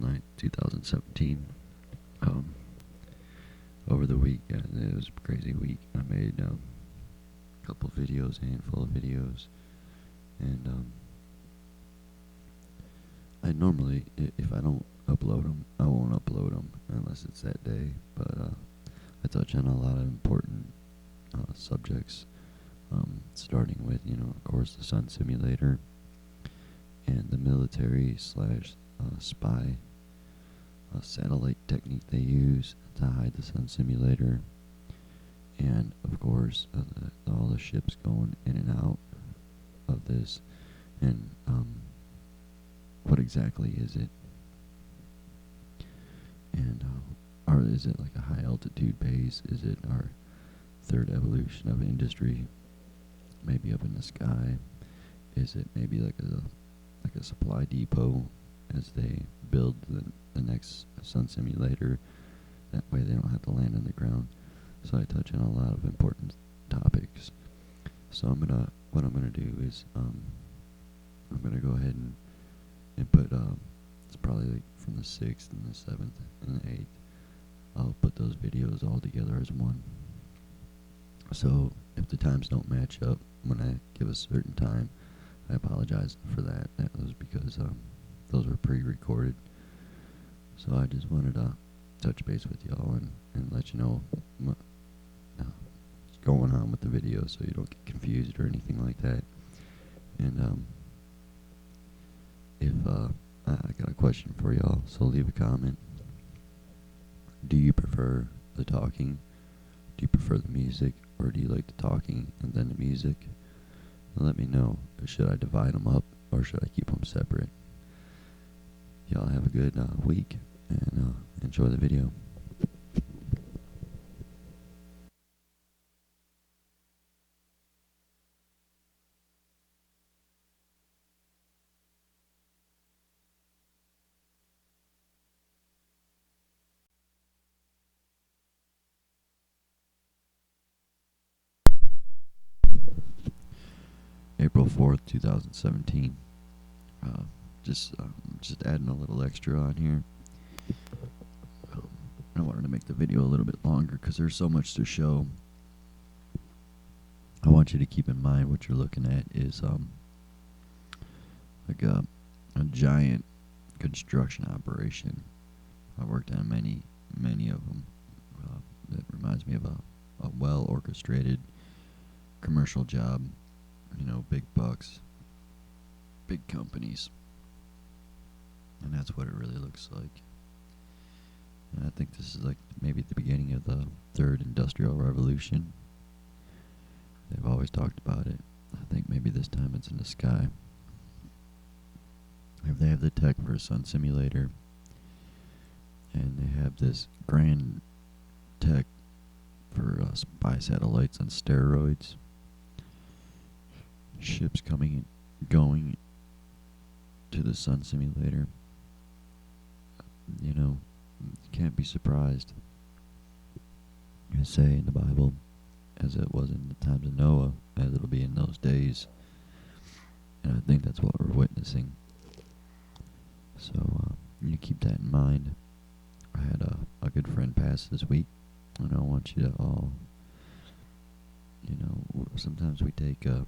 9th, 2017. Um, Over the week, it was a crazy week. I made a couple videos, a handful of videos, and I normally, if I don't upload them, I won't upload them unless it's that day. But I touch on a lot of important subjects, starting with, of course, the sun simulator and the military slash spy satellite technique they use to hide the sun simulator, and of course all the ships going in and out of this, and what exactly is it, and or is it like a high altitude base? Is it our third evolution of industry, maybe up in the sky? Is it maybe like a supply depot as they build the next sun simulator? That way they don't have to land on the ground. So I touch on a lot of important topics. So what I'm gonna do is I'm gonna go ahead and put it's probably like from the 6th and the 7th and the 8th. I'll put those videos all together as one. So if the times don't match up when I give a certain time, I apologize for that. That was because those were pre-recorded. So I just wanted to touch base with y'all and let you know what's going on with the video, so you don't get confused or anything like that. And if I got a question for y'all, so leave a comment. Do you prefer the talking? Do you prefer the music, or do you like the talking and then the music? Let me know. Should I divide them up, or should I keep them separate? Y'all have a good week, and enjoy the video. April 4th, 2017. Just adding a little extra on here. I wanted to make the video a little bit longer because there's so much to show. I want you to keep in mind what you're looking at is like a giant construction operation. I worked on many of them. That reminds me of a well orchestrated commercial job. Big bucks, big companies, and that's what it really looks like. And I think this is like maybe the beginning of the third industrial revolution. They've always talked about it. I think maybe this time it's in the sky. If they have the tech for a sun simulator, and they have this grand tech for spy satellites on steroids, ships coming and going to the sun simulator, you can't be surprised. I say in the Bible, as it was in the times of Noah, as it'll be in those days. And I think that's what we're witnessing. So you keep that in mind. I had a good friend pass this week, and I want you to all, sometimes we take our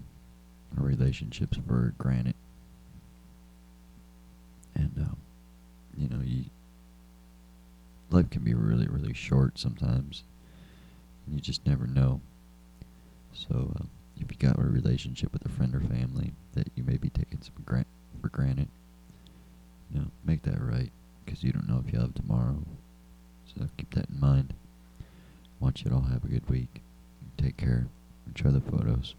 relationships for granted. And, life can be really, really short sometimes, and you just never know. So if you got a relationship with a friend or family that you may be taking for granted, make that right, because you don't know if you'll have tomorrow. So keep that in mind. I want you to all have a good week. Take care. Enjoy the photos.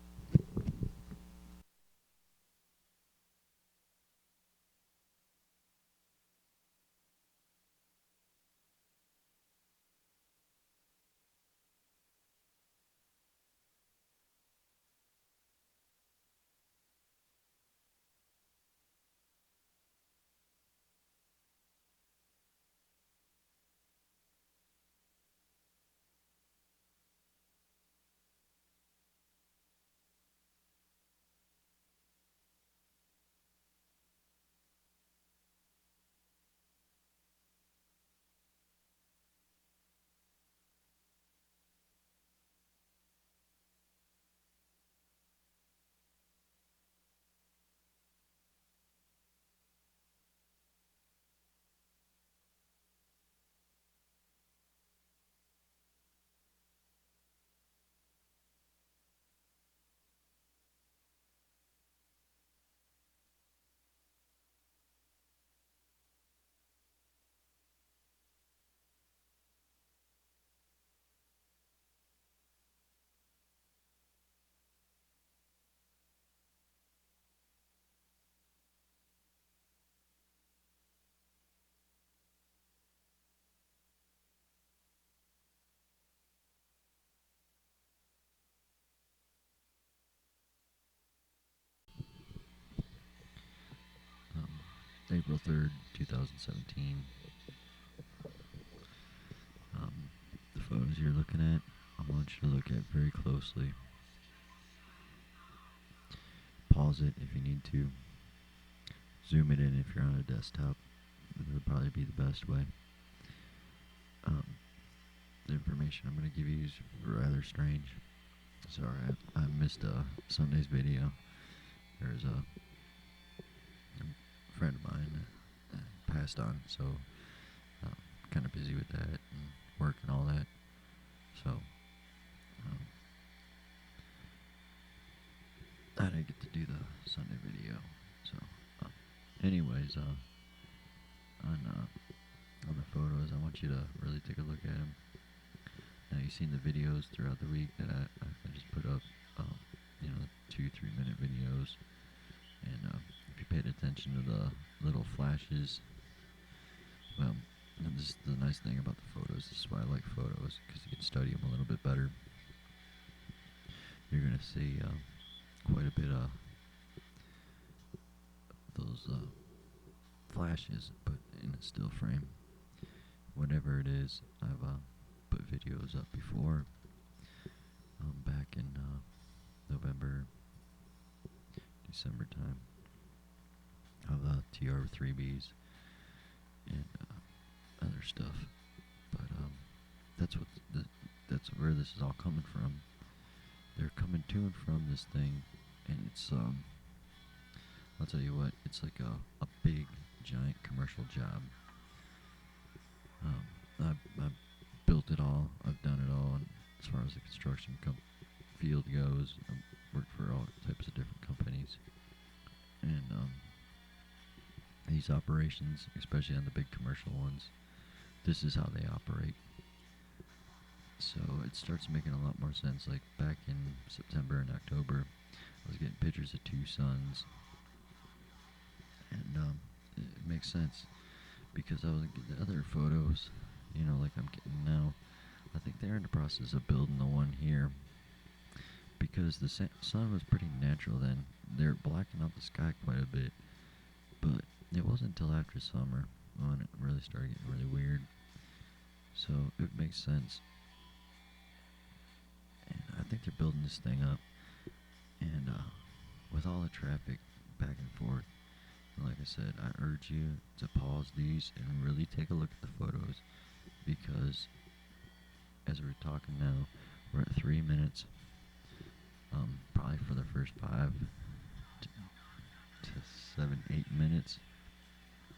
April 3rd, 2017. The photos you're looking at, I want you to look at very closely. Pause it if you need to. Zoom it in if you're on a desktop. That would probably be the best way. The information I'm going to give you is rather strange. Sorry, I missed Sunday's video. There's a friend of mine passed on, so kind of busy with that and work and all that. So I didn't get to do the Sunday video. So, anyways, on the photos, I want you to really take a look at them. Now you've seen the videos throughout the week that I just put up, 2-3 minute videos, and if you paid attention to the little flashes, well, this is the nice thing about the photos. This is why I like photos, because you can study them a little bit better. You're gonna see quite a bit of those flashes, but in a still frame. Whatever it is, I've put videos up before, back in November, December time, of TR3Bs and other stuff. But that's where this is all coming from. They're coming to and from this thing, and it's I'll tell you what, it's like a big giant commercial job. I've built it all. I've done it all. And as far as the construction field goes, I've worked for all types of different companies. And these operations, especially on the big commercial ones, this is how they operate. So it starts making a lot more sense. Like back in September and October, I was getting pictures of two suns. And it makes sense, because I was getting other photos, like I'm getting now. I think they're in the process of building the one here, because the sun was pretty natural then. They're blacking out the sky quite a bit, but it wasn't until after summer when it really started getting really weird. So it makes sense. And I think they're building this thing up, and with all the traffic back and forth, like I said, I urge you to pause these and really take a look at the photos, because as we're talking now, we're at 3 minutes. Probably for the first 5 to 7, 8 minutes,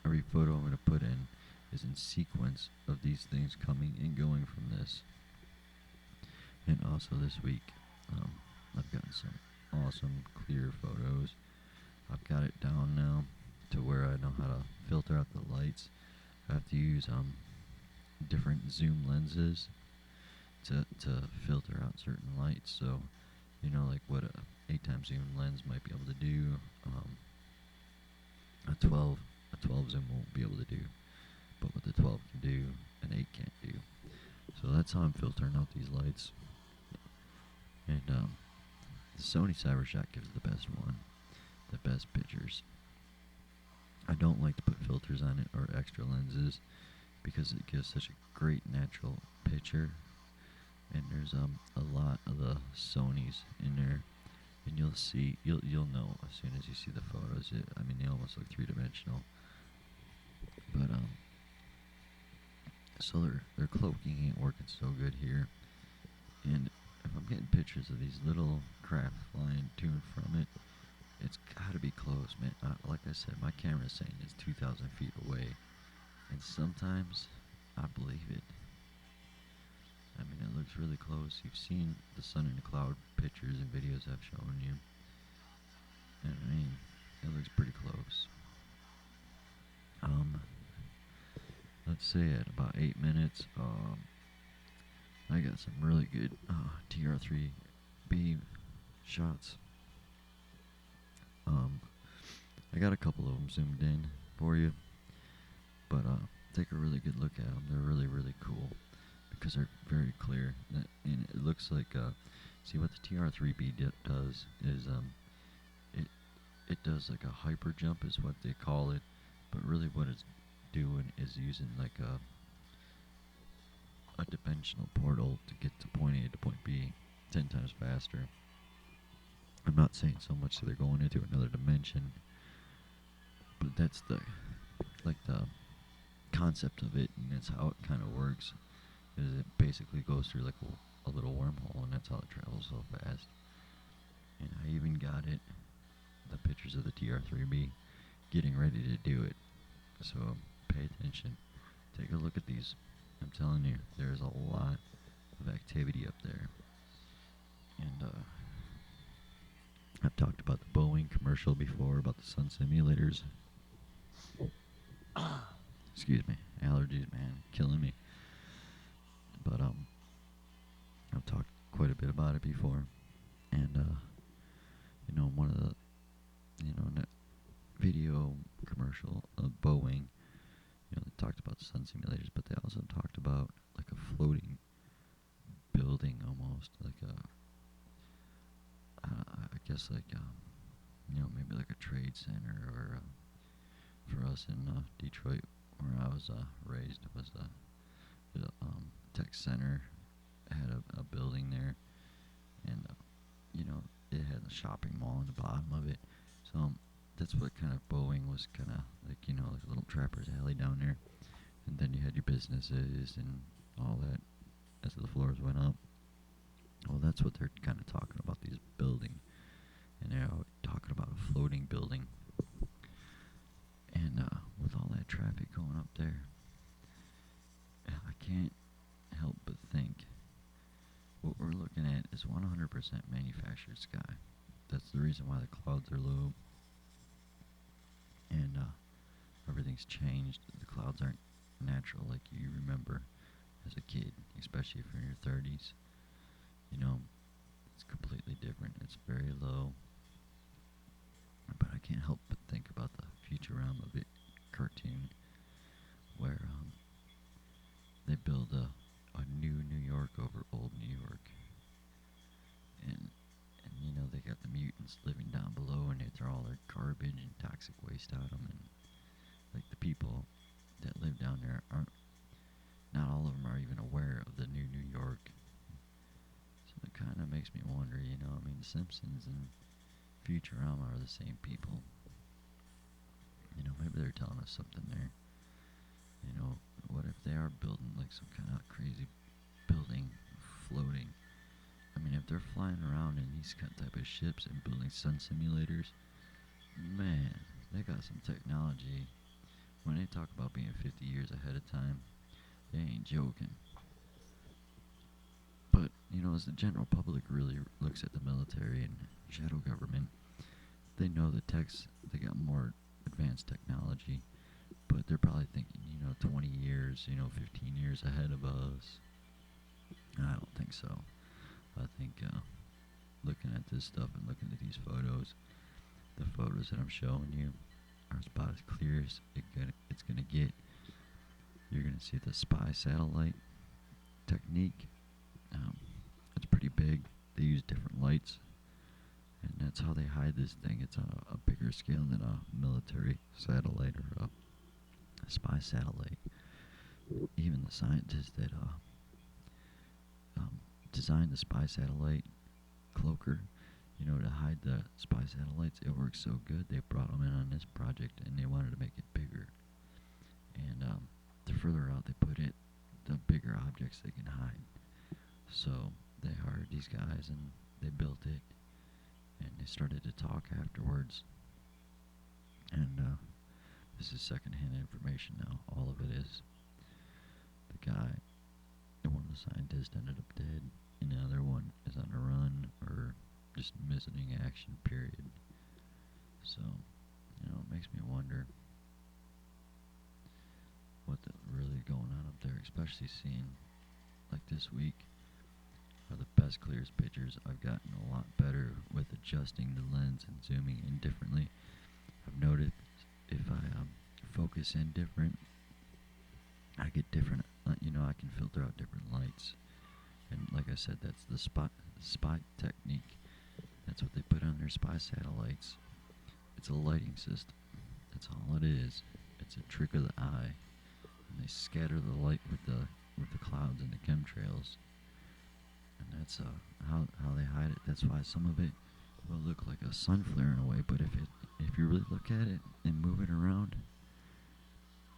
every photo I'm going to put in is in sequence of these things coming and going from this. And also this week, I've gotten some awesome clear photos. I've got it down now to where I know how to filter out the lights. I have to use different zoom lenses to filter out certain lights. So, like what a 8x zoom lens might be able to do, a 12 zoom won't be able to do. But what the 12 can do, an 8 can't do. So that's how I'm filtering out these lights. And the Sony CyberShot gives the best one, the best pictures. I don't like to put filters on it or extra lenses, because it gives such a great natural picture. And there's a lot of the Sonys in there, and you'll know as soon as you see the photos. They almost look 3-dimensional. But so their cloaking ain't working so good here. And if I'm getting pictures of these little craft flying to and from it, it's gotta be close, man. Like I said, my camera's saying it's 2,000 feet away, and sometimes I believe it. It looks really close. You've seen the sun in the cloud pictures and videos I've shown you, and it looks pretty close. Let's say at about 8 minutes, I got some really good TR3B shots. I got a couple of them zoomed in for you, but take a really good look at them. They're really, really cool, because they're very clear, and it looks like, see what the TR3B does is, it does like a hyper jump is what they call it, But really, what it's doing is using like a dimensional portal to get to point A to point B 10 times faster. I'm not saying so much that they're going into another dimension, but that's the concept of it, and that's how it kind of works. Is it basically goes through like a little wormhole, and that's how it travels so fast. And I even got the pictures of the TR3B getting ready to do it. So pay attention. Take a look at these. I'm telling you, there's a lot of activity up there. And I've talked about the Boeing commercial before about the sun simulators. Excuse me, allergies, man, killing me. But I've talked quite a bit about it before, and one of the video commercial of Boeing, they talked about sun simulators, but they also talked about like a floating building, almost like I guess like maybe like a trade center, or for us in Detroit, where I was raised, was the tech center. Had a building there, and it had a shopping mall in the bottom of it. So that's what kind of Boeing was kind of like, like a little trapper's alley down there. And then you had your businesses and all that as the floors went up. Well, that's what they're kind of talking about, these building. And they're talking about a floating building. And with all that traffic going up there, I can't help but think what we're looking at is 100% manufactured sky. That's the reason why the clouds are low. And everything's changed. The clouds aren't natural like you remember as a kid, especially if you're in your 30s. It's completely different. It's very low. But I can't help but think about the Futurama cartoon, where they build a new New York over old New York, and they got the mutants living down below, and they throw all their garbage and toxic waste at them, and like the people that live down there not all of them are even aware of the new New York. So it kind of makes me wonder, The Simpsons and Futurama are the same people. Maybe they're telling us something there. What if they are building like some kind of crazy building floating? I mean, if they're flying around in these type of ships and building sun simulators, man, they got some technology. When they talk about being 50 years ahead of time, they ain't joking. But, as the general public really looks at the military and shadow government, they know the they got more advanced technology, but they're probably thinking, 20 years, 15 years ahead of us. I don't think so. I think looking at this stuff and looking at these photos, the photos that I'm showing you are about as clear as it's going to get. You're going to see the spy satellite technique. It's pretty big. They use different lights, and that's how they hide this thing. It's on a bigger scale than a military satellite or a spy satellite. Even the scientists that designed the spy satellite cloaker, to hide the spy satellites, it works so good they brought them in on this project, and they wanted to make it bigger. And the further out they put it, the bigger objects they can hide. So they hired these guys, and they built it, and they started to talk afterwards. And this is secondhand information now. All of it is. The guy, one of the scientists, ended up dead, and the other one is on a run or just missing action, period. So, it makes me wonder what's really going on up there, especially seeing, like this week, are the best, clearest pictures. I've gotten a lot better with adjusting the lens and zooming in differently. I've noticed if I focus in different, I get different, I can filter out different lights. And like I said, that's the spy technique. That's what they put on their spy satellites. It's a lighting system. That's all it is. it's a trick of the eye, and they scatter the light with the clouds and the chemtrails, and that's how they hide it. That's why some of it will look like a sun flare in a way, but if you really look at it and move it around,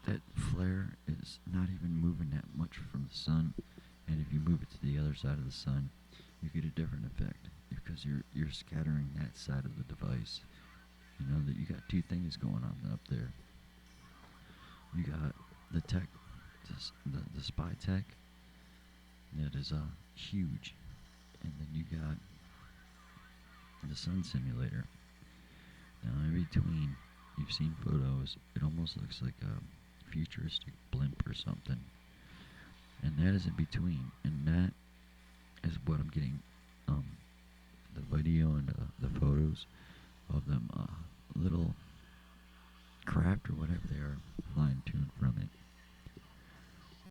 that flare is not even moving that much from the sun, and if you move it to the other side of the sun, you get a different effect because you're scattering that side of the device. You know that you got two things going on up there. You got the tech, the spy tech, that is huge, and then you got the sun simulator. Now in between, you've seen photos. It almost looks like a futuristic blimp or something, and that is in between, and that is what I'm getting. The video and the photos of them little